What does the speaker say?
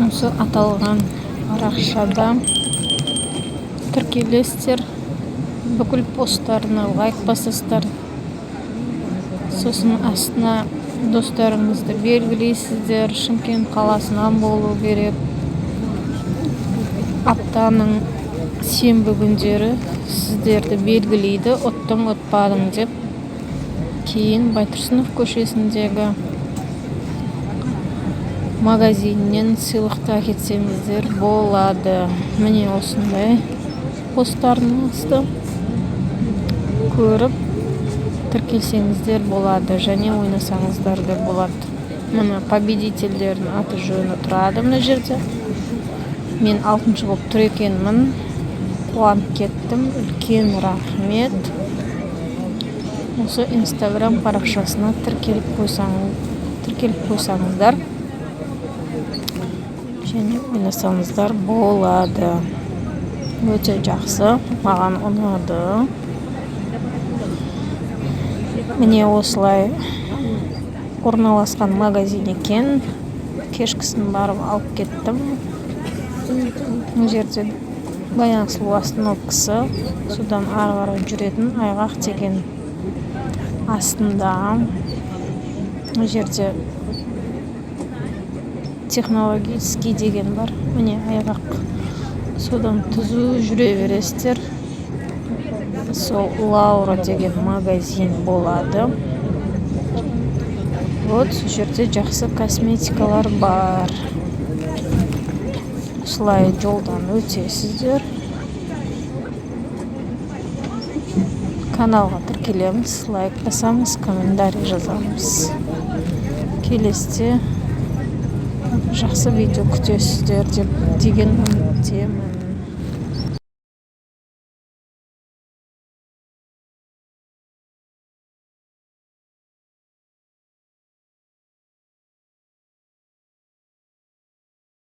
осы аталған парақшада тіркелесіздер, бүкіл посттарына лайк басасыздар, сосын астына достарыңызды белгілейсіздер. Шымкент қаласынан болу керек. Аптаның сенбі күндері сіздерді белгілейді, ұттың ұтпадың деп. Кейін Байтұрсынов көшесіндегі магазиннен сыйлықты әкетсеңіздер болады. Міне осындай посттарыңызды көріп тіркелсеңіздер болады, және ойнасаңыздар да болады. Мына победительдердің аты жөні тұрады мына жерде. Мен 6-шы болып тұр екенмін. Қуанып кеттім. Үлкен рахмет. Осы Инстаграм парақшасына тіркеліп қойсаңыздар және ойнасаңыздар болады. Өте жақсы, маған ұнады. Міне осылай орналасқан магазин екен. Кешкісін барып алып кеттім. Бұл жерде Баян сұлу остановкасы, содан ары қарай жүретін айғақ деген астында. Бұл жерде технологический деген бар. Міне айғақ. Содан түзу жүре бересіздер. Сол Лаура деген магазин болады. Вот, сол жерде жақсы косметикалар бар. Осылай жолдан өтесіздер. Каналға тіркелеміз, лайк басамыз, комментарий жазамыз. Келесіде жақсы видео күтесіздер деген үміттемін.